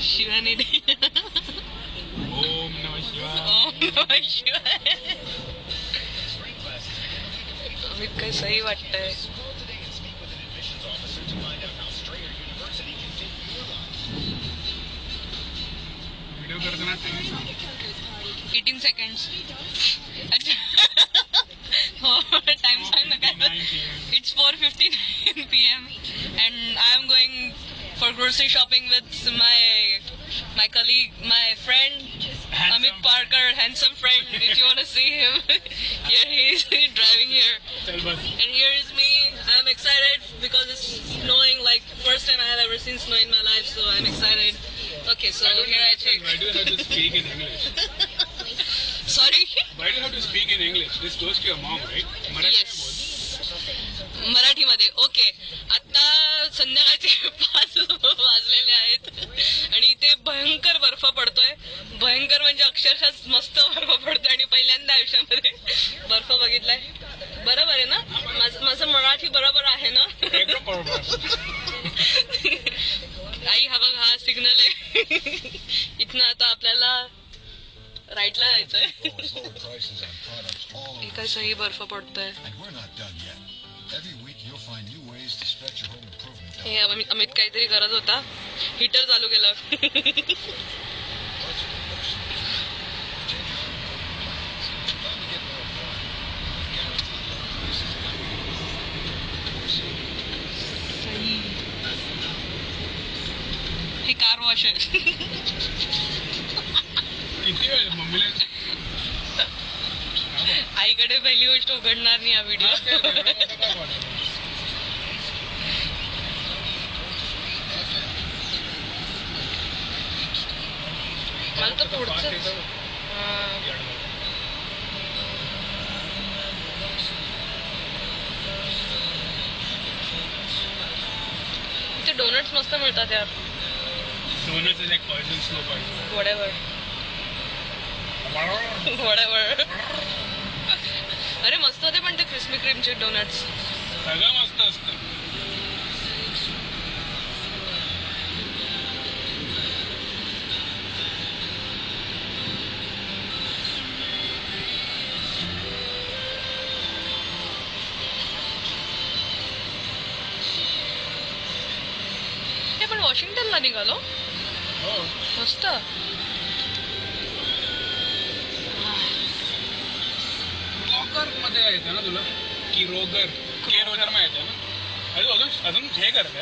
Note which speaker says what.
Speaker 1: शिवानिधी.
Speaker 2: ओम नमः शिवाय.
Speaker 1: ओम नमः शिवाय. अमित काय सही वाटतंय.
Speaker 2: व्हिडिओ करताना
Speaker 1: 18 seconds. अच्छा. हो, टाइम सांग ना काय. It's 4:59 p.m. and I am going for grocery shopping with my colleague, my friend Amit Parker, handsome friend. If you want to see him, here he is driving here. And here is me. I'm excited because it's snowing. Like first time I have ever seen snow in my life, so I'm excited. Okay, so here I take.
Speaker 2: Why do you have to speak in English?
Speaker 1: Sorry.
Speaker 2: Why do you have to speak in English? This goes to your mom, right?
Speaker 1: Yes. मराठीमध्ये. Okay, आता संध्याकाळचे 5 वाजलेले आहेत आणि इथे भयंकर बर्फ पडतोय. भयंकर म्हणजे अक्षरशः मस्त बर्फ पडतोय आणि पहिल्यांदा आयुष्यामध्ये बर्फ बघितलाय. बरोबर आहे ना? माझं मराठी बरोबर आहे ना?
Speaker 2: एकदम बरोबर.
Speaker 1: आई हा बघ, हा सिग्नल आहे. इथनं आता आपल्याला राईटला जायचंय. एका सही बर्फ पडतोय. हे अमित काहीतरी करत होता. हीटर चालू केलं. हे कार वॉश आहे.
Speaker 2: किती वेळ मम्मीला
Speaker 1: आईकडे पहिली गोष्ट उघडणार नाही हा व्हिडिओ. मला तर पुढचं इथे डोनट्स मस्त मिळतात यार.
Speaker 2: Donuts is like poison, slow poison.
Speaker 1: वडेवर वडेवर. अरे मस्त होते पण ते क्रिस्पी क्रीमचे डोनट्स.
Speaker 2: सगळं मस्त असतं.
Speaker 1: हे पण वॉशिंग्टनला निघालो.
Speaker 2: हो,
Speaker 1: मस्त.
Speaker 2: रोगर मध्ये येतं ना तुला? की रोगर माहिती आहे ना? अजून हे करते